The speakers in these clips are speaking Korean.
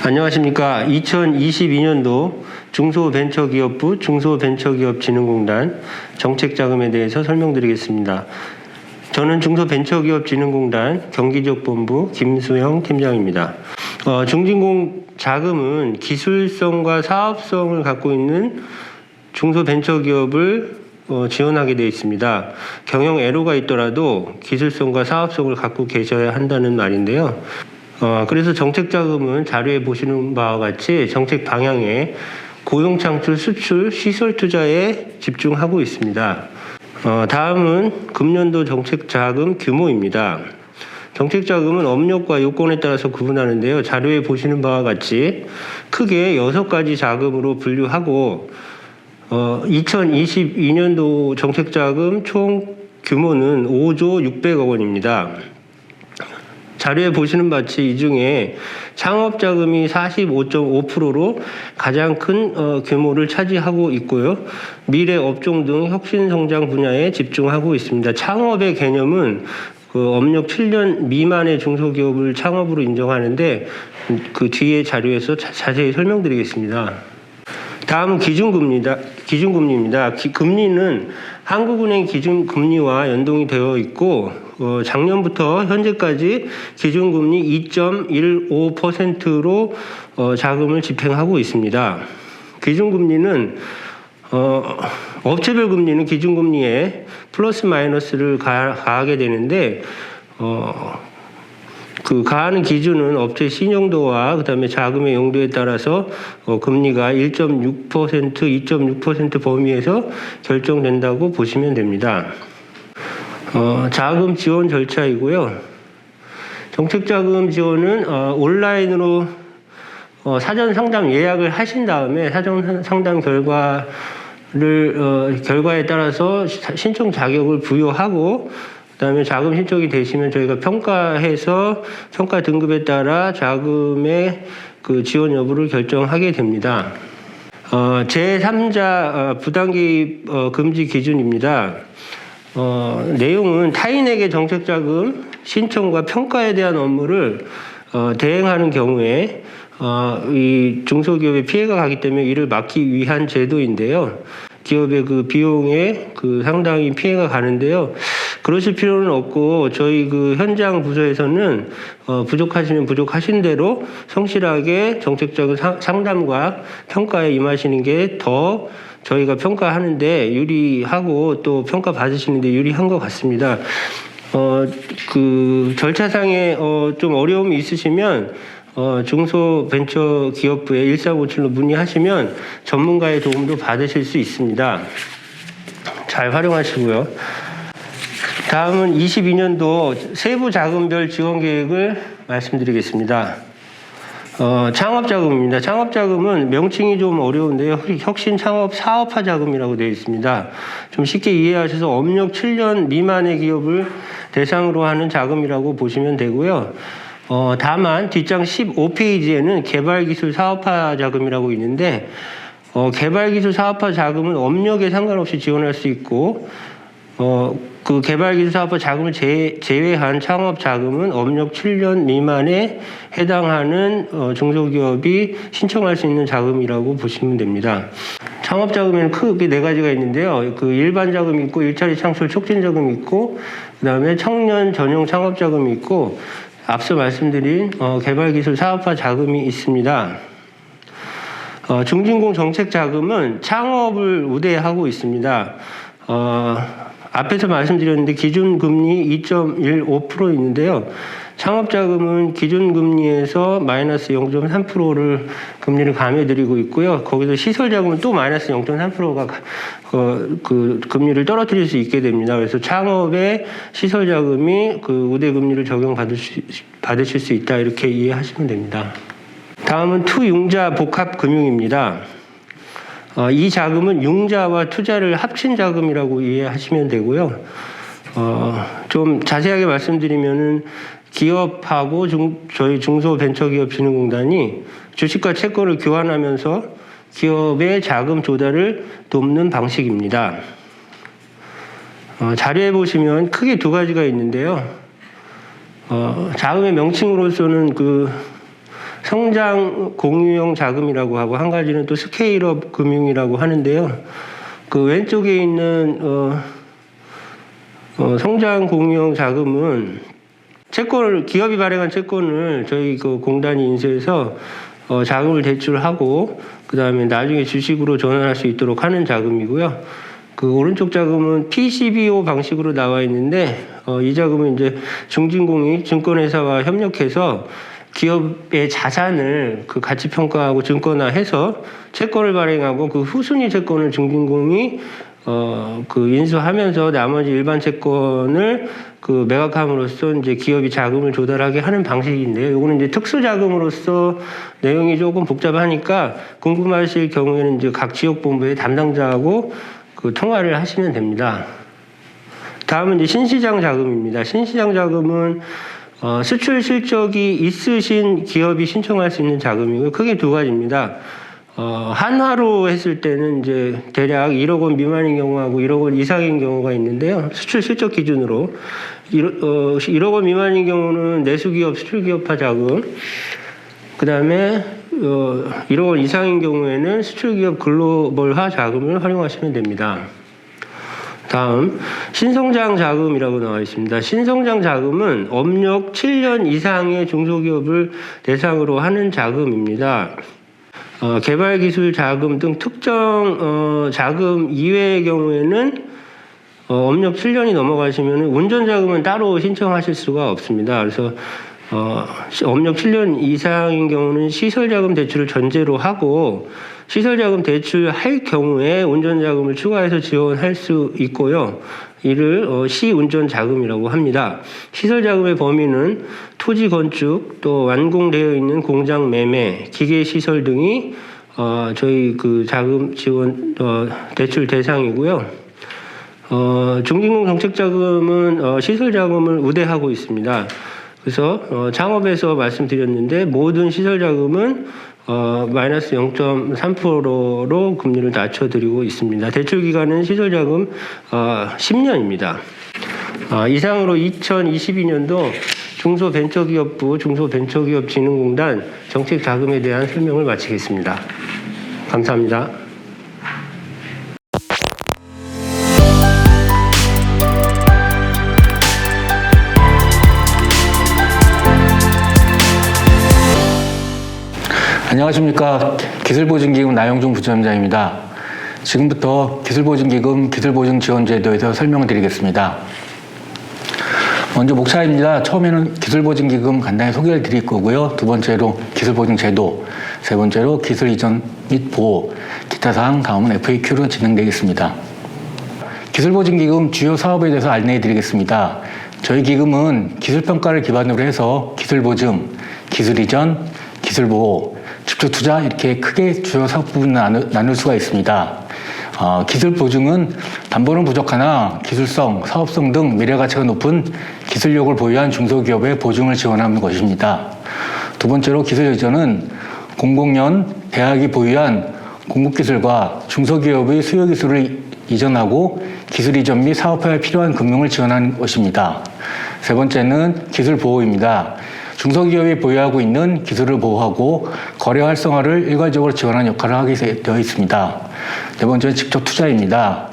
안녕하십니까. 2022년도 중소벤처기업부 중소벤처기업진흥공단 정책자금에 대해서 설명드리겠습니다. 저는 중소벤처기업진흥공단 경기지역본부 김수영 팀장입니다. 중진공 자금은 기술성과 사업성을 갖고 있는 중소벤처기업을 지원하게 되어 있습니다. 경영 애로가 있더라도 기술성과 사업성을 갖고 계셔야 한다는 말인데요. 그래서 정책자금은 자료에 보시는 바와 같이 정책 방향에 고용창출, 수출, 시설 투자에 집중하고 있습니다. 다음은 금년도 정책자금 규모입니다. 정책자금은 업력과 요건에 따라서 구분하는데요. 자료에 보시는 바와 같이 크게 6가지 자금으로 분류하고 2022년도 정책자금 총 규모는 5조 600억 원입니다. 자료에 보시는 바치 이 중에 창업자금이 45.5%로 가장 큰 규모를 차지하고 있고요. 미래 업종 등 혁신성장 분야에 집중하고 있습니다. 창업의 개념은 업력 7년 미만의 중소기업을 창업으로 인정하는데 그 뒤에 자료에서 자세히 설명드리겠습니다. 다음은 기준금리입니다. 금리는 한국은행 기준금리와 연동이 되어 있고 작년부터 현재까지 기준금리 2.15%로 자금을 집행하고 있습니다. 기준금리는 업체별 금리는 기준금리에 플러스 마이너스를 가하게 되는데 그 가하는 기준은 업체 신용도와 그다음에 자금의 용도에 따라서 금리가 1.6%, 2.6% 범위에서 결정된다고 보시면 됩니다. 자금 지원 절차이고요. 정책자금 지원은 온라인으로 사전 상담 예약을 하신 다음에 사전 상담 결과에 따라서 신청 자격을 부여하고 그다음에 자금 신청이 되시면 저희가 평가해서 평가 등급에 따라 자금의 그 지원 여부를 결정하게 됩니다. 제3자 부당개입 금지 기준입니다. 내용은 타인에게 정책자금 신청과 평가에 대한 업무를 대행하는 경우에 이 중소기업에 피해가 가기 때문에 이를 막기 위한 제도인데요. 기업의 그 비용에 상당히 피해가 가는데요. 그러실 필요는 없고 저희 현장 부서에서는 부족하시면 부족하신 대로 성실하게 정책적인 상담과 평가에 임하시는 게 더 저희가 평가하는데 유리하고 또 평가 받으시는데 유리한 것 같습니다. 절차상에 좀 어려움이 있으시면 중소벤처기업부에 1357로 문의하시면 전문가의 도움도 받으실 수 있습니다. 잘 활용하시고요. 다음은 22년도 세부 자금별 지원 계획을 말씀드리겠습니다. 창업자금입니다. 창업자금은 명칭이 좀 어려운데요. 혁신 창업 사업화 자금이라고 되어 있습니다. 좀 쉽게 이해하셔서 업력 7년 미만의 기업을 대상으로 하는 자금이라고 보시면 되고요. 다만 뒷장 15페이지에는 개발기술 사업화 자금이라고 있는데 개발기술 사업화 자금은 업력에 상관없이 지원할 수 있고 그 개발기술 사업화 자금을 제외한 창업 자금은 업력 7년 미만에 해당하는 중소기업이 신청할 수 있는 자금이라고 보시면 됩니다. 창업 자금에는 크게 4가지가 있는데요. 일반 자금이 있고 일자리 창출 촉진 자금이 있고 그다음에 청년 전용 창업 자금이 있고 앞서 말씀드린 개발기술 사업화 자금이 있습니다. 중진공 정책 자금은 창업을 우대하고 있습니다. 앞에서 말씀드렸는데 기준금리 2.15% 있는데요. 창업자금은 기준금리에서 마이너스 0.3%를 금리를 감해드리고 있고요. 거기서 시설자금은 또 마이너스 0.3%가 금리를 떨어뜨릴 수 있게 됩니다. 그래서 창업의 시설자금이 우대금리를 적용받으실 수 있다 이렇게 이해하시면 됩니다. 다음은 투융자 복합금융입니다. 이 자금은 융자와 투자를 합친 자금이라고 이해하시면 되고요. 좀 자세하게 말씀드리면은 기업하고 저희 중소벤처기업진흥공단이 주식과 채권을 교환하면서 기업의 자금 조달을 돕는 방식입니다. 자료에 보시면 크게 2가지가 있는데요. 자금의 명칭으로서는 성장 공유형 자금이라고 하고 한 가지는 또 스케일업 금융이라고 하는데요. 그 왼쪽에 있는 성장 공유형 자금은 기업이 발행한 채권을 저희 그 공단이 인수해서 자금을 대출하고 그다음에 나중에 주식으로 전환할 수 있도록 하는 자금이고요. 그 오른쪽 자금은 PCBO 방식으로 나와 있는데 이 자금은 이제 중진공이 증권회사와 협력해서 기업의 자산을 그 가치 평가하고 증권화해서 채권을 발행하고 그 후순위 채권을 중진공이 그 인수하면서 나머지 일반 채권을 그 매각함으로써 이제 기업이 자금을 조달하게 하는 방식인데요. 이거는 이제 특수 자금으로서 내용이 조금 복잡하니까 궁금하실 경우에는 이제 각 지역본부의 담당자하고 그 통화를 하시면 됩니다. 다음은 이제 신시장 자금입니다. 신시장 자금은 수출 실적이 있으신 기업이 신청할 수 있는 자금이고요. 크게 두 가지입니다. 한화로 했을 때는 이제 대략 1억 원 미만인 경우하고 1억 원 이상인 경우가 있는데요. 수출 실적 기준으로 1억 원 미만인 경우는 내수기업 수출기업화 자금, 그 다음에 1억 원 이상인 경우에는 수출기업 글로벌화 자금을 활용하시면 됩니다. 다음 신성장 자금이라고 나와 있습니다. 신성장 자금은 업력 7년 이상의 중소기업을 대상으로 하는 자금입니다. 개발기술 자금 등 특정 자금 이외의 경우에는 업력 7년이 넘어가시면 운전자금은 따로 신청하실 수가 없습니다. 그래서 업력 7년 이상인 경우는 시설자금 대출을 전제로 하고 시설자금 대출할 경우에 운전자금을 추가해서 지원할 수 있고요. 이를 시운전자금이라고 합니다. 시설자금의 범위는 토지 건축 또 완공되어 있는 공장 매매, 기계시설 등이 저희 그 자금 지원 대출 대상이고요. 중진공 정책자금은 시설자금을 우대하고 있습니다. 그래서 창업에서 말씀드렸는데 모든 시설자금은 마이너스 0.3%로 금리를 낮춰드리고 있습니다. 대출기간은 시설자금 10년입니다. 이상으로 2022년도 중소벤처기업부 중소벤처기업진흥공단 정책자금에 대한 설명을 마치겠습니다. 감사합니다. 안녕하십니까. 기술보증기금 나영중 부지점장입니다. 지금부터 기술보증기금 기술보증지원제도에 대해서 설명을 드리겠습니다. 먼저 목차입니다. 처음에는 기술보증기금 간단히 소개를 드릴 거고요. 두 번째로 기술보증제도, 세 번째로 기술 이전 및 보호, 기타 사항, 다음은 FAQ로 진행되겠습니다. 기술보증기금 주요 사업에 대해서 안내해 드리겠습니다. 저희 기금은 기술평가를 기반으로 해서 기술보증, 기술 이전, 기술보호, 집중투자 이렇게 크게 주요 사업 부분을 나눌 수가 있습니다. 기술 보증은 담보는 부족하나 기술성, 사업성 등 미래가치가 높은 기술력을 보유한 중소기업의 보증을 지원하는 것입니다. 두 번째로 기술 이전은 공공연, 대학이 보유한 공급기술과 중소기업의 수요기술을 이전하고 기술 이전 및 사업화에 필요한 금융을 지원하는 것입니다. 세 번째는 기술 보호입니다. 중소기업이 보유하고 있는 기술을 보호하고 거래 활성화를 일괄적으로 지원하는 역할을 하게 되어 있습니다. 네 번째는 직접 투자입니다.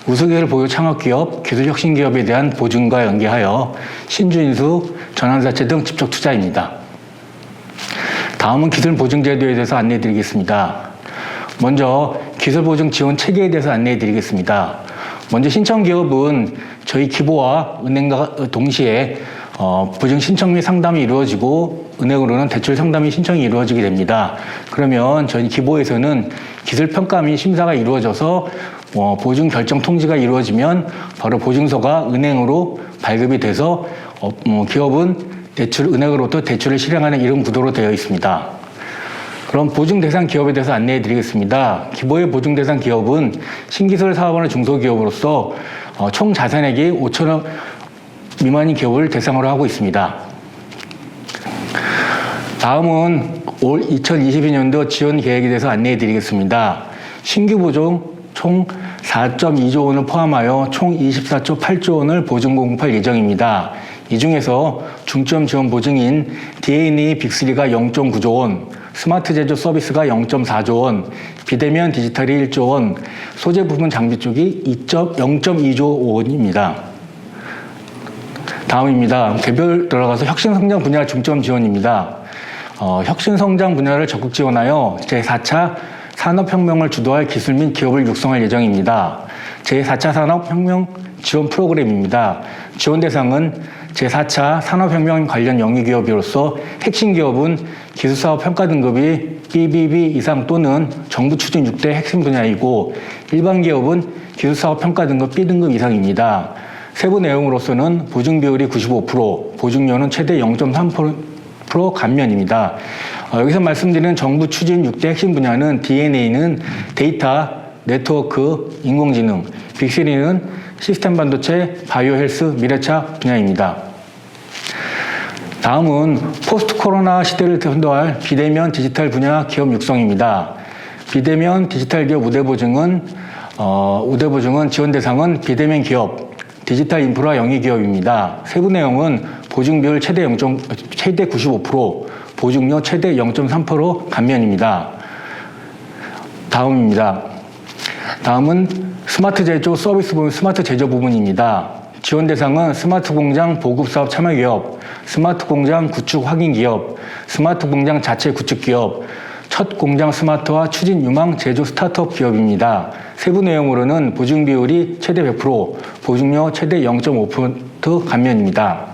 우수기술 보유 창업기업, 기술혁신기업에 대한 보증과 연계하여 신주인수, 전환사채 등 직접 투자입니다. 다음은 기술보증제도에 대해서 안내해드리겠습니다. 먼저 기술보증 지원 체계에 대해서 안내해드리겠습니다. 먼저 신청기업은 저희 기보와 은행과 동시에 보증 신청 및 상담이 이루어지고 은행으로는 대출 상담 및 신청이 이루어지게 됩니다. 그러면 저희 기보에서는 기술평가 및 심사가 이루어져서 보증 결정 통지가 이루어지면 바로 보증서가 은행으로 발급이 돼서 기업은 은행으로부터 대출을 실행하는 이런 구도로 되어 있습니다. 그럼 보증 대상 기업에 대해서 안내해 드리겠습니다. 기보의 보증 대상 기업은 신기술 사업하는 중소기업으로서 총 자산액이 5천억 미만인 기업을 대상으로 하고 있습니다. 다음은 올 2022년도 지원 계획에 대해서 안내해 드리겠습니다. 신규 보증 총 4.2조 원을 포함하여 총 24조 8조 원을 보증 공급할 예정입니다. 이 중에서 중점 지원 보증인 DNA 빅3가 0.9조 원, 스마트 제조 서비스가 0.4조 원, 비대면 디지털이 1조 원, 소재 부분 장비 쪽이 0.2조 원입니다. 다음입니다. 개별 들어가서 혁신성장 분야 중점 지원입니다. 혁신성장 분야를 적극 지원하여 제4차 산업혁명을 주도할 기술 및 기업을 육성할 예정입니다. 제4차 산업혁명 지원 프로그램입니다. 지원 대상은 제4차 산업혁명 관련 영위기업으로서 핵심 기업은 기술사업 평가 등급이 BBB 이상 또는 정부 추진 6대 핵심 분야이고 일반 기업은 기술사업 평가 등급 B등급 이상입니다. 세부 내용으로서는 보증 비율이 95%, 보증료는 최대 0.3% 감면입니다. 여기서 말씀드리는 정부 추진 6대 핵심 분야는 DNA는 데이터, 네트워크, 인공지능, 빅3는 시스템 반도체, 바이오 헬스, 미래차 분야입니다. 다음은 포스트 코로나 시대를 선도할 비대면 디지털 분야 기업 육성입니다. 비대면 디지털 기업 우대 보증은 지원 대상은 비대면 기업, 디지털 인프라 영위 기업입니다. 세부 내용은 보증 비율 최대 95%, 보증료 최대 0.3% 감면입니다. 다음은 스마트 제조 서비스 부분, 스마트 제조 부분입니다. 지원 대상은 스마트 공장 보급 사업 참여 기업, 스마트 공장 구축 확인 기업, 스마트 공장 자체 구축 기업, 첫 공장 스마트화 추진 유망 제조 스타트업 기업입니다. 세부 내용으로는 보증 비율이 최대 100%, 보증료 최대 0.5% 감면입니다.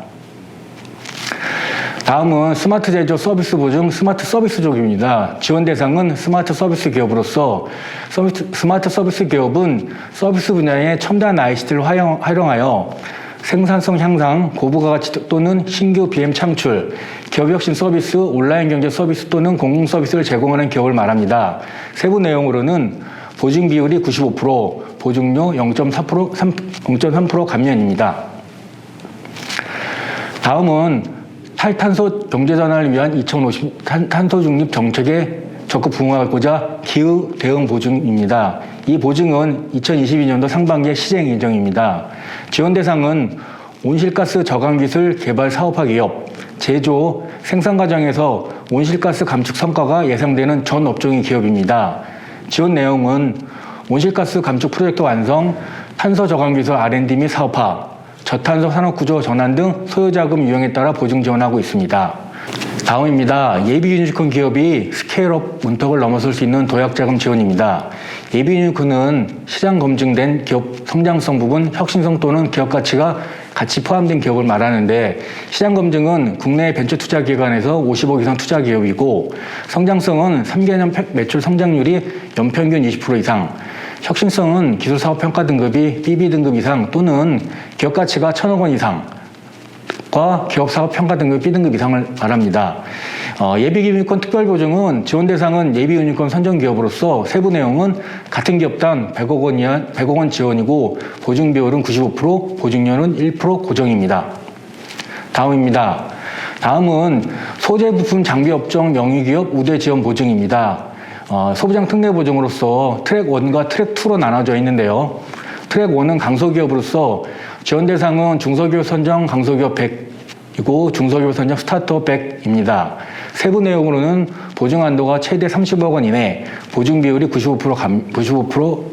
다음은 스마트 제조 서비스 보증 스마트 서비스 쪽입니다. 지원 대상은 스마트 서비스 기업으로서 스마트 서비스 기업은 서비스 분야의 첨단 ICT를 활용하여 생산성 향상, 고부가가치 또는 신규 BM 창출, 기업 혁신 서비스, 온라인 경제 서비스 또는 공공 서비스를 제공하는 기업을 말합니다. 세부 내용으로는 보증 비율이 95%, 보증료 0.3% 감면입니다. 다음은 탈탄소 경제 전환을 위한 2050 탄소 중립 정책에 적극 부응하고자 기후 대응 보증입니다. 이 보증은 2022년도 상반기에 시행 예정입니다. 지원 대상은 온실가스 저감 기술 개발 사업화 기업, 제조, 생산 과정에서 온실가스 감축 성과가 예상되는 전 업종의 기업입니다. 지원 내용은 온실가스 감축 프로젝트 완성, 탄소 저감 기술 R&D 및 사업화, 저탄소 산업 구조 전환 등 소요자금 유형에 따라 보증 지원하고 있습니다. 다음입니다. 예비 유니콘 기업이 스케일업 문턱을 넘어설 수 있는 도약자금 지원입니다. 예비 유니콘은 시장 검증된 기업 성장성 부분, 혁신성 또는 기업 가치가 같이 포함된 기업을 말하는데 시장 검증은 국내 벤처 투자 기관에서 50억 이상 투자 기업이고 성장성은 3개년 매출 성장률이 연평균 20% 이상, 혁신성은 기술사업 평가 등급이 BB 등급 이상 또는 기업 가치가 1,000억 원 이상과 기업 사업 평가 등급 B 등급 이상을 말합니다. 예비 유니콘 특별 보증은 지원 대상은 예비 유니콘 선정 기업으로서 세부 내용은 같은 기업당 100억 원 지원이고 보증 비율은 95%, 보증료는 1% 고정입니다. 다음입니다. 다음은 소재 부품 장비 업종 영위 기업 우대 지원 보증입니다. 소부장 특례 보증으로서 트랙 1과 트랙 2로 나눠져 있는데요. 트랙 1은 강소기업으로서 지원 대상은 중소기업 선정 강소기업 100이고 중소기업 선정 스타트업 100입니다. 세부 내용으로는 보증 한도가 최대 30억 원 이내, 보증 비율이 95%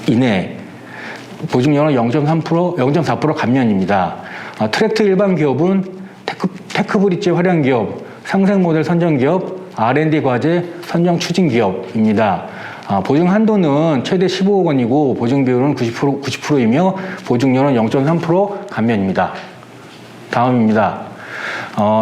이내, 보증료는 0.4% 감면입니다. 트랙 2 일반 기업은 테크브릿지 활용 기업, 상생 모델 선정 기업, R&D 과제 선정 추진 기업입니다. 보증 한도는 최대 15억 원이고 보증 비율은 90%이며 보증료는 0.3% 감면입니다. 다음입니다.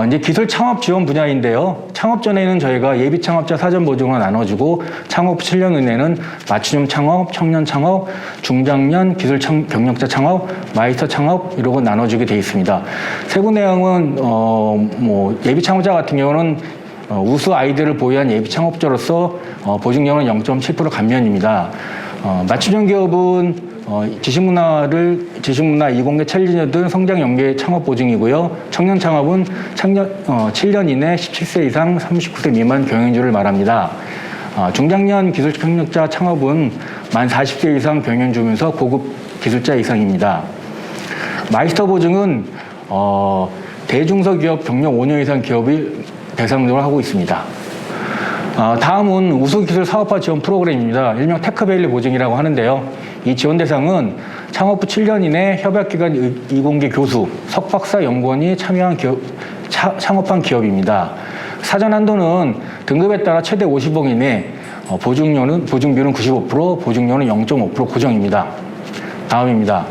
이제 기술 창업 지원 분야인데요. 창업 전에는 저희가 예비 창업자 사전 보증으로 나눠주고 창업 7년 이내는 맞춤형 창업, 청년 창업, 중장년 기술 경력자 창업, 마이스터 창업 이러고 나눠주게 되어 있습니다. 세부 내용은 예비 창업자 같은 경우는 우수 아이디어를 보유한 예비 창업자로서 보증료는 0.7% 감면입니다. 맞춤형 기업은 지식문화 20대 챌린저들 성장 연계 창업 보증이고요. 청년 창업은 7년 이내 17세 이상 39세 미만 경영주를 말합니다. 중장년 기술 경력자 창업은 만 40세 이상 경영주면서 고급 기술자 이상입니다. 마이스터 보증은 대중소기업 경력 5년 이상 기업이 대상으로 하고 있습니다. 다음은 우수기술 사업화 지원 프로그램입니다. 일명 테크밸리 보증이라고 하는데요. 이 지원 대상은 창업 후 7년 이내 협약기관 이공계 교수, 석박사 연구원이 참여한 창업한 기업입니다. 사전 한도는 등급에 따라 최대 50억 이내, 보증비는 95%, 보증료는 0.5% 고정입니다. 다음입니다.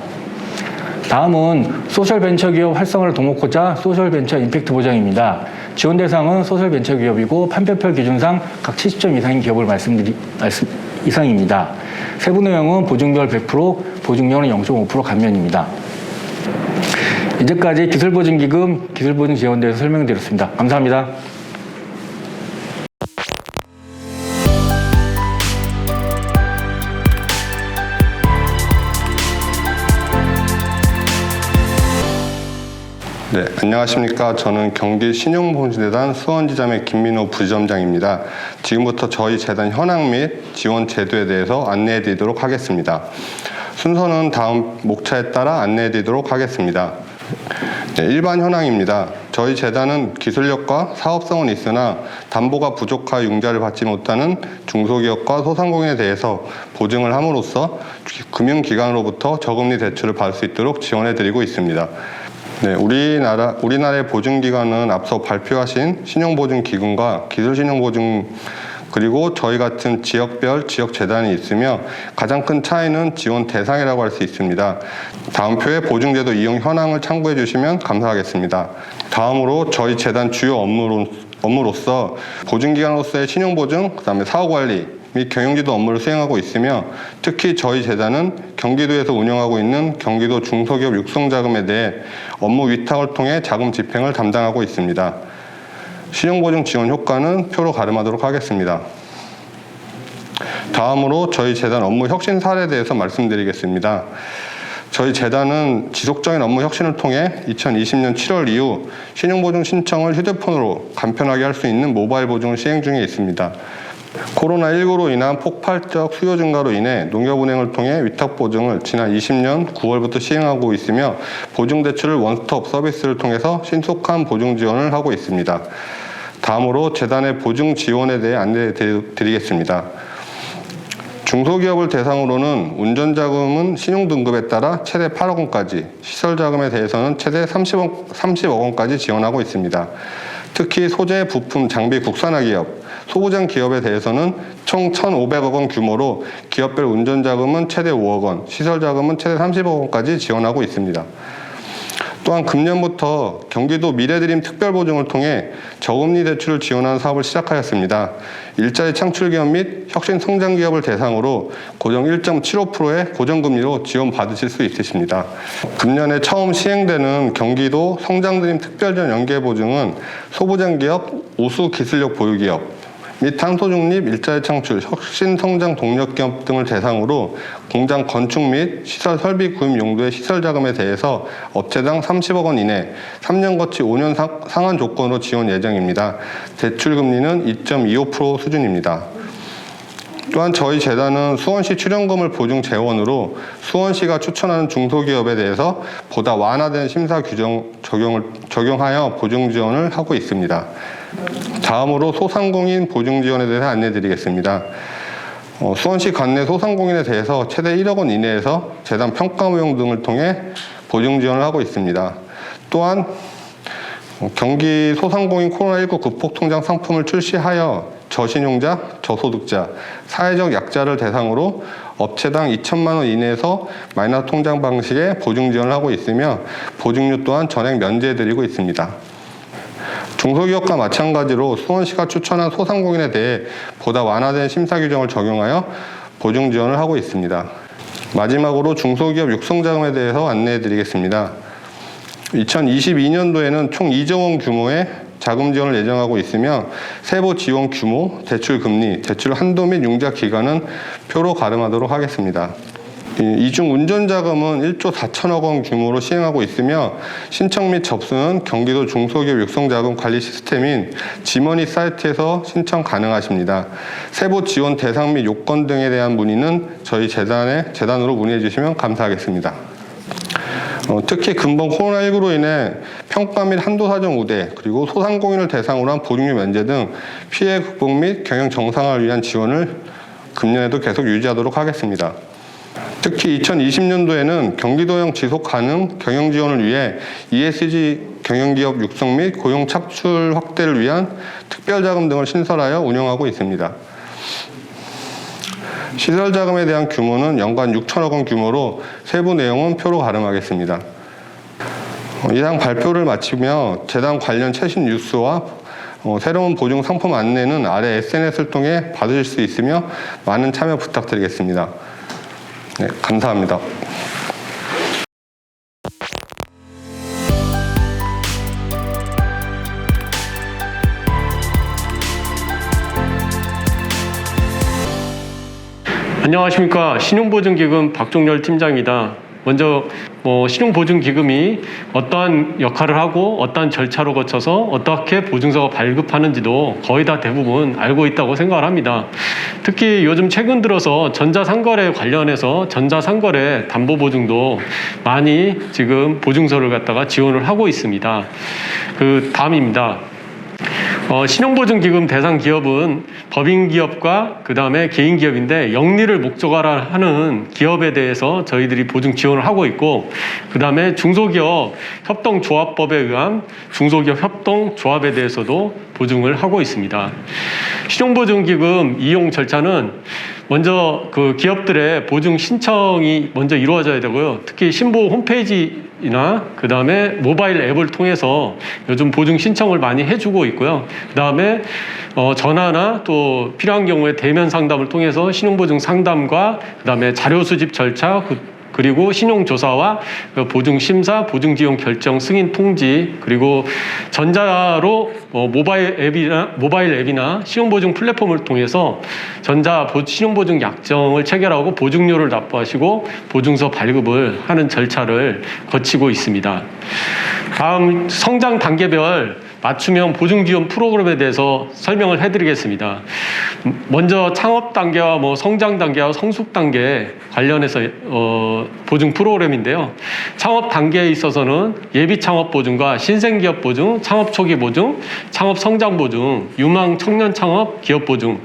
다음은 소셜벤처기업 활성화를 도모하고자 소셜벤처 임팩트 보장입니다. 지원 대상은 소셜벤처기업이고 판별표 기준상 각 70점 이상인 기업을 이상입니다. 세부 내용은 보증별 100%, 보증료는 0.5% 감면입니다. 이제까지 기술보증기금, 기술보증 지원에 대해서 설명드렸습니다. 감사합니다. 네, 안녕하십니까. 저는 경기 신용보증재단 수원지점의 김민호 부지점장입니다. 지금부터 저희 재단 현황 및 지원 제도에 대해서 안내해 드리도록 하겠습니다. 순서는 다음 목차에 따라 안내해 드리도록 하겠습니다. 네, 일반 현황입니다. 저희 재단은 기술력과 사업성은 있으나 담보가 부족하여 융자를 받지 못하는 중소기업과 소상공인에 대해서 보증을 함으로써 금융기관으로부터 저금리 대출을 받을 수 있도록 지원해 드리고 있습니다. 네, 우리나라의 보증기관은 앞서 발표하신 신용보증기금과 기술신용보증 그리고 저희 같은 지역별 지역재단이 있으며 가장 큰 차이는 지원 대상이라고 할 수 있습니다. 다음 표에 보증제도 이용 현황을 참고해 주시면 감사하겠습니다. 다음으로 저희 재단 주요 업무로서 보증기관으로서의 신용보증, 그다음에 사후관리 및 경영지도 업무를 수행하고 있으며 특히 저희 재단은 경기도에서 운영하고 있는 경기도 중소기업 육성자금에 대해 업무 위탁을 통해 자금 집행을 담당하고 있습니다. 신용보증 지원 효과는 표로 가름하도록 하겠습니다. 다음으로 저희 재단 업무 혁신 사례에 대해서 말씀드리겠습니다. 저희 재단은 지속적인 업무 혁신을 통해 2020년 7월 이후 신용보증 신청을 휴대폰으로 간편하게 할 수 있는 모바일 보증을 시행 중에 있습니다. 코로나19로 인한 폭발적 수요 증가로 인해 농협은행을 통해 위탁보증을 지난 20년 9월부터 시행하고 있으며 보증대출을 원스톱 서비스를 통해서 신속한 보증 지원을 하고 있습니다. 다음으로 재단의 보증 지원에 대해 안내해 드리겠습니다. 중소기업을 대상으로는 운전자금은 신용등급에 따라 최대 8억 원까지, 시설자금에 대해서는 최대 30억 원까지 지원하고 있습니다. 특히 소재, 부품, 장비 국산화 기업, 소부장 기업에 대해서는 총 1,500억 원 규모로 기업별 운전자금은 최대 5억 원, 시설자금은 최대 30억 원까지 지원하고 있습니다. 또한 금년부터 경기도 미래드림 특별보증을 통해 저금리 대출을 지원하는 사업을 시작하였습니다. 일자리 창출기업 및 혁신성장기업을 대상으로 고정 1.75%의 고정금리로 지원받으실 수 있으십니다. 금년에 처음 시행되는 경기도 성장드림 특별전 연계보증은 소부장기업, 우수기술력 보유기업, 및 탄소중립, 일자리 창출, 혁신성장 동력기업 등을 대상으로 공장 건축 및 시설 설비 구입 용도의 시설자금에 대해서 업체당 30억 원 이내 3년 거치 5년 상한 조건으로 지원 예정입니다. 대출금리는 2.25% 수준입니다. 또한 저희 재단은 수원시 출연금을 보증 재원으로 수원시가 추천하는 중소기업에 대해서 보다 완화된 심사 규정 적용하여 보증 지원을 하고 있습니다. 다음으로 소상공인 보증 지원에 대해서 안내드리겠습니다. 수원시 관내 소상공인에 대해서 최대 1억 원 이내에서 재단 평가무용 등을 통해 보증 지원을 하고 있습니다. 또한 경기 소상공인 코로나19 극복통장 상품을 출시하여 저신용자, 저소득자, 사회적 약자를 대상으로 업체당 2천만 원 이내에서 마이너스 통장 방식의 보증 지원을 하고 있으며 보증료 또한 전액 면제해드리고 있습니다. 중소기업과 마찬가지로 수원시가 추천한 소상공인에 대해 보다 완화된 심사 규정을 적용하여 보증 지원을 하고 있습니다. 마지막으로 중소기업 육성자금에 대해서 안내해 드리겠습니다. 2022년도에는 총 2조 원 규모의 자금 지원을 예정하고 있으며 세부 지원 규모, 대출 금리, 대출 한도 및 융자 기간은 표로 가름하도록 하겠습니다. 이중 운전자금은 1조 4천억 원 규모로 시행하고 있으며 신청 및 접수는 경기도 중소기업 육성자금 관리 시스템인 지머니 사이트에서 신청 가능하십니다. 세부 지원 대상 및 요건 등에 대한 문의는 저희 재단으로 문의해 주시면 감사하겠습니다. 특히 근본 코로나19로 인해 평가 및 한도사정 우대, 그리고 소상공인을 대상으로 한 보증료 면제 등 피해 극복 및 경영 정상화를 위한 지원을 금년에도 계속 유지하도록 하겠습니다. 특히 2020년도에는 경기도형 지속 가능 경영 지원을 위해 ESG 경영기업 육성 및 고용 착출 확대를 위한 특별자금 등을 신설하여 운영하고 있습니다. 시설자금에 대한 규모는 연간 6천억 원 규모로 세부 내용은 표로 가름하겠습니다. 이상 발표를 마치며 재단 관련 최신 뉴스와 새로운 보증 상품 안내는 아래 SNS를 통해 받으실 수 있으며 많은 참여 부탁드리겠습니다. 네, 감사합니다. 안녕하십니까. 신용보증기금 박종렬 팀장입니다. 먼저 신용보증기금이 어떠한 역할을 하고 어떠한 절차로 거쳐서 어떻게 보증서가 발급하는지도 거의 다 대부분 알고 있다고 생각을 합니다. 특히 요즘 최근 들어서 전자상거래 관련해서 전자상거래 담보보증도 많이 지금 보증서를 갖다가 지원을 하고 있습니다. 그 다음입니다. 신용보증기금 대상 기업은 법인기업과 그 다음에 개인기업인데 영리를 목적으로 하는 기업에 대해서 저희들이 보증 지원을 하고 있고, 그 다음에 중소기업 협동조합법에 의한 중소기업 협동조합에 대해서도 보증을 하고 있습니다. 신용보증기금 이용 절차는 먼저 그 기업들의 보증 신청이 먼저 이루어져야 되고요. 특히 신보 홈페이지나 그 다음에 모바일 앱을 통해서 요즘 보증 신청을 많이 해주고 있고요. 그 다음에 전화나 또 필요한 경우에 대면 상담을 통해서 신용보증 상담과 그 다음에 자료 수집 절차, 그리고 신용조사와 보증심사, 보증지용 결정, 승인 통지, 그리고 전자로 모바일 앱이나 신용보증 플랫폼을 통해서 신용보증 약정을 체결하고 보증료를 납부하시고 보증서 발급을 하는 절차를 거치고 있습니다. 다음 성장 단계별 맞춤형 보증지원 프로그램에 대해서 설명을 해드리겠습니다. 먼저 창업 단계와 성장 단계와 성숙 단계 관련해서 보증 프로그램인데요. 창업 단계에 있어서는 예비 창업 보증과 신생기업 보증, 창업 초기 보증, 창업 성장 보증, 유망 청년 창업 기업 보증.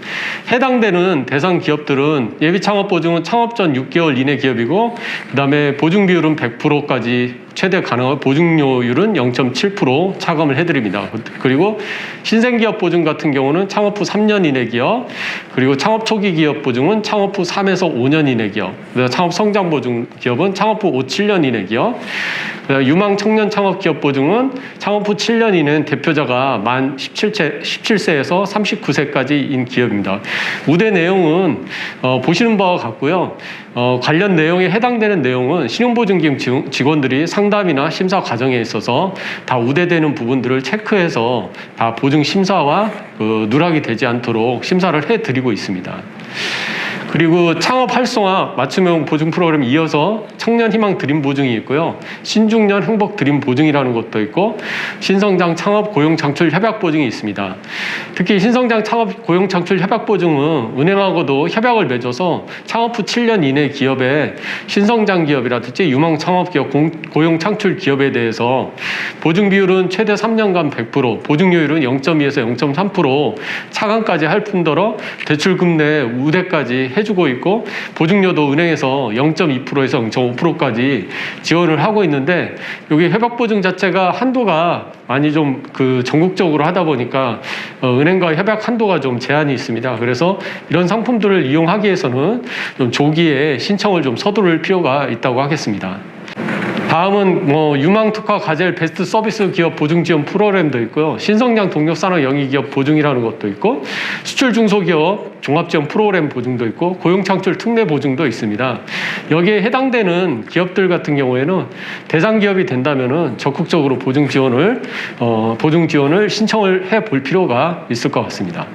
해당되는 대상 기업들은 예비 창업 보증은 창업 전 6개월 이내 기업이고, 그 다음에 보증 비율은 100%까지 최대 가능한 보증료율은 0.7% 차감을 해드립니다. 그리고 신생기업 보증 같은 경우는 창업 후 3년 이내 기업, 그리고 창업 초기 기업 보증은 창업 후 3에서 5년 이내 기업, 창업 성장 보증 기업은 창업 후 5, 7년 이내 기업, 유망 청년 창업 기업 보증은 창업 후 7년 이내는 대표자가 만 17세에서 39세까지인 기업입니다. 우대 내용은 보시는 바와 같고요. 관련 내용에 해당되는 내용은 신용보증기금 직원들이 상담이나 심사 과정에 있어서 다 우대되는 부분들을 체크해서 다 보증 심사와 누락이 되지 않도록 심사를 해드리고 있습니다. 그리고 창업 활성화 맞춤형 보증 프로그램 이어서 청년 희망 드림 보증이 있고요. 신중년 행복 드림 보증이라는 것도 있고, 신성장 창업 고용 창출 협약 보증이 있습니다. 특히 신성장 창업 고용 창출 협약 보증은 은행하고도 협약을 맺어서 창업 후 7년 이내 기업의 신성장 기업이라든지 유망 창업 기업, 고용 창출 기업에 대해서 보증 비율은 최대 3년간 100%, 보증료율은 0.2에서 0.3% 차감까지 할 뿐더러 대출금 내 우대까지 해주고 있고, 보증료도 은행에서 0.2%에서 0.5%까지 지원을 하고 있는데, 여기 협약보증 자체가 한도가 많이 좀 전국적으로 하다 보니까 은행과 협약 한도가 좀 제한이 있습니다. 그래서 이런 상품들을 이용하기 위해서는 좀 조기에 신청을 좀 서두를 필요가 있다고 하겠습니다. 다음은 유망 특화 가젤 베스트 서비스 기업 보증 지원 프로그램도 있고요. 신성장 동력산업 영위 기업 보증이라는 것도 있고, 수출 중소기업 종합 지원 프로그램 보증도 있고, 고용 창출 특례 보증도 있습니다. 여기에 해당되는 기업들 같은 경우에는 대상 기업이 된다면은 적극적으로 보증 지원을 신청을 해 볼 필요가 있을 것 같습니다.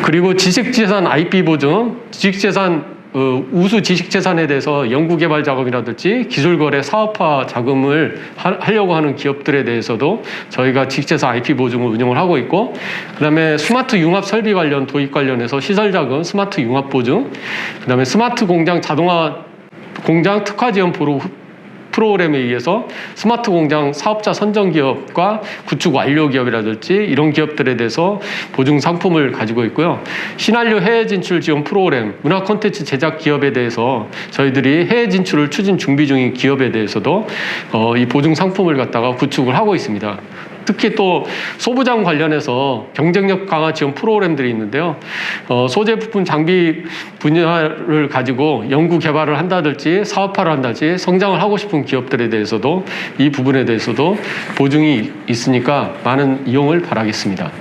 그리고 지식재산 IP 보증, 지식재산 우수 지식재산에 대해서 연구개발 작업이라든지 기술거래 사업화 자금을 하려고 하는 기업들에 대해서도 저희가 지식재산 IP 보증을 운영을 하고 있고, 그 다음에 스마트 융합 설비 관련 도입 관련해서 시설자금 스마트 융합 보증, 그 다음에 스마트 공장 자동화 공장 특화 지원 보루 프로그램에 의해서 스마트 공장 사업자 선정 기업과 구축 완료 기업이라든지 이런 기업들에 대해서 보증 상품을 가지고 있고요. 신한류 해외 진출 지원 프로그램, 문화 콘텐츠 제작 기업에 대해서 저희들이 해외 진출을 추진 준비 중인 기업에 대해서도 이 보증 상품을 갖다가 구축을 하고 있습니다. 특히 또 소부장 관련해서 경쟁력 강화 지원 프로그램들이 있는데요. 소재 부품 장비 분야를 가지고 연구 개발을 한다든지 사업화를 한다든지 성장을 하고 싶은 기업들에 대해서도 이 부분에 대해서도 보증이 있으니까 많은 이용을 바라겠습니다.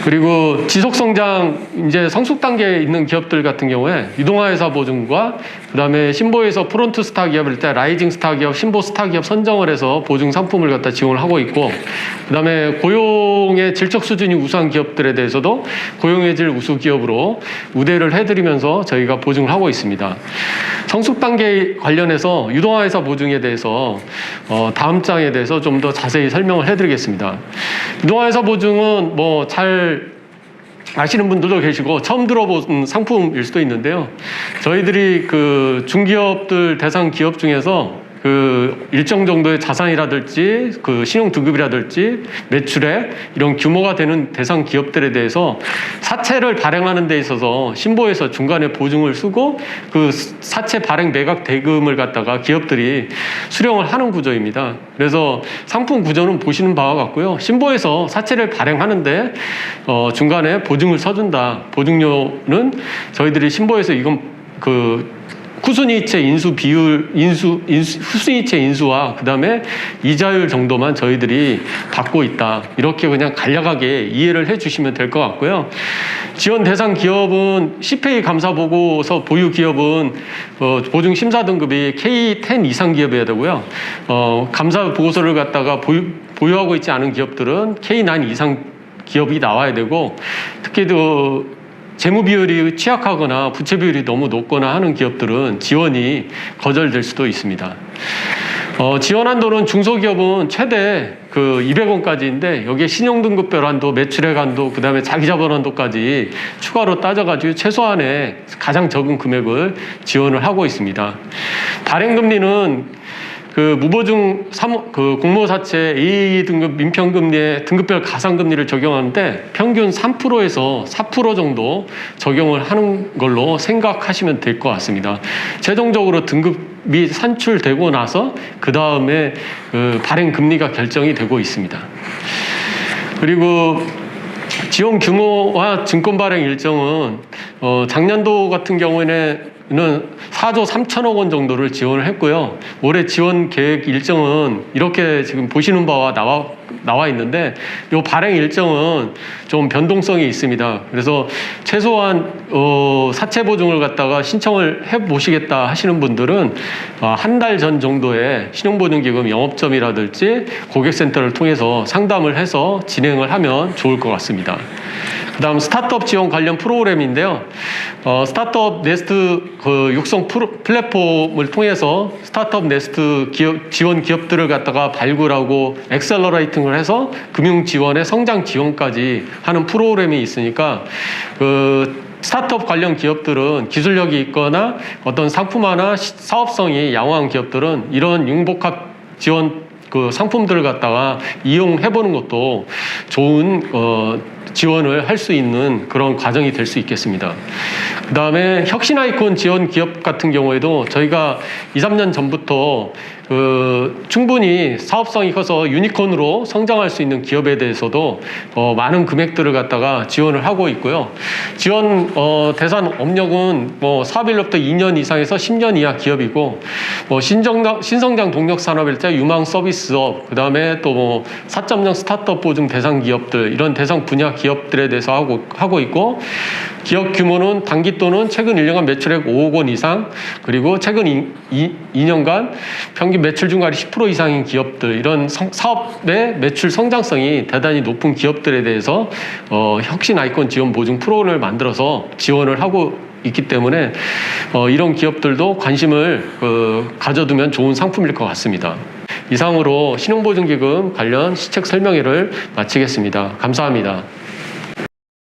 그리고 지속성장 이제 성숙 단계에 있는 기업들 같은 경우에 유동화회사 보증과 그다음에 신보에서 프론트 스타 기업일 때 라이징 스타 기업, 신보 스타 기업 선정을 해서 보증 상품을 갖다 지원을 하고 있고, 그다음에 고용의 질적 수준이 우수한 기업들에 대해서도 고용의 질 우수 기업으로 우대를 해드리면서 저희가 보증을 하고 있습니다. 성숙 단계 관련해서 유동화회사 보증에 대해서 다음 장에 대해서 좀 더 자세히 설명을 해드리겠습니다. 유동화회사 보증은 뭐 잘 아시는 분들도 계시고 처음 들어본 상품일 수도 있는데요. 저희들이 그 중기업들 대상 기업 중에서 그 일정 정도의 자산이라든지 그 신용 등급이라든지 매출액 이런 규모가 되는 대상 기업들에 대해서 사채를 발행하는 데 있어서 신보에서 중간에 보증을 쓰고 그 사채 발행 매각 대금을 갖다가 기업들이 수령을 하는 구조입니다. 그래서 상품 구조는 보시는 바와 같고요. 신보에서 사채를 발행하는데 중간에 보증을 서준다. 보증료는 저희들이 신보에서 이건 그 후순위이체 인수 비율, 후순위이체 인수와 그 다음에 이자율 정도만 저희들이 받고 있다. 이렇게 그냥 간략하게 이해를 해 주시면 될 것 같고요. 지원 대상 기업은 CPA 감사 보고서 보유 기업은 보증 심사 등급이 K10 이상 기업이어야 되고요. 감사 보고서를 갖다가 보유하고 있지 않은 기업들은 K9 이상 기업이 나와야 되고, 특히 재무 비율이 취약하거나 부채 비율이 너무 높거나 하는 기업들은 지원이 거절될 수도 있습니다. 지원 한도는 중소기업은 최대 200원까지인데 여기에 신용등급별 한도, 매출액 한도, 그 다음에 자기자본 한도까지 추가로 따져가지고 최소한의 가장 적은 금액을 지원을 하고 있습니다. 발행금리는 무보증 공모사채 A 등급 민평금리에 등급별 가산금리를 적용하는데 평균 3%에서 4% 정도 적용을 하는 걸로 생각하시면 될 것 같습니다. 최종적으로 등급이 산출되고 나서 그 다음에 발행금리가 결정이 되고 있습니다. 그리고 지원 규모와 증권 발행 일정은 작년도 같은 경우에는 4조 3천억 원 정도를 지원을 했고요. 올해 지원 계획 일정은 이렇게 지금 보시는 바와 나와 있는데 이 발행 일정은 좀 변동성이 있습니다. 그래서 최소한 사채 보증을 갖다가 신청을 해보시겠다 하시는 분들은 한 달 전 정도에 신용보증기금 영업점이라든지 고객센터를 통해서 상담을 해서 진행을 하면 좋을 것 같습니다. 그 다음 스타트업 지원 관련 프로그램인데요. 스타트업 네스트 육성 플랫폼을 통해서 스타트업 네스트 지원 기업들을 갖다가 발굴하고 엑셀러레이팅을 해서 금융 지원에 성장 지원까지 하는 프로그램이 있으니까 스타트업 관련 기업들은 기술력이 있거나 어떤 상품화나 사업성이 양호한 기업들은 이런 융복합 지원 상품들을 갖다가 이용해보는 것도 좋은 지원을 할 수 있는 그런 과정이 될 수 있겠습니다. 그 다음에 혁신 아이콘 지원 기업 같은 경우에도 저희가 2, 3년 전부터 충분히 사업성이 커서 유니콘으로 성장할 수 있는 기업에 대해서도 많은 금액들을 갖다가 지원을 하고 있고요. 지원 대상 업력은 사업일로부터 2년 이상에서 10년 이하 기업이고 신성장 동력 산업일 때 유망 서비스업, 그 다음에 또 4.0 스타트업 보증 대상 기업들, 이런 대상 분야 기업들에 대해서 하고 있고, 기업 규모는 단기 또는 최근 1년간 매출액 5억 원 이상, 그리고 최근 2년간 평균 매출 증가율이 10% 이상인 기업들, 이런 사업의 매출 성장성이 대단히 높은 기업들에 대해서 혁신 아이콘 지원 보증 프로그램을 만들어서 지원을 하고 있기 때문에 이런 기업들도 관심을 가져두면 좋은 상품일 것 같습니다. 이상으로 신용보증기금 관련 시책 설명회를 마치겠습니다. 감사합니다.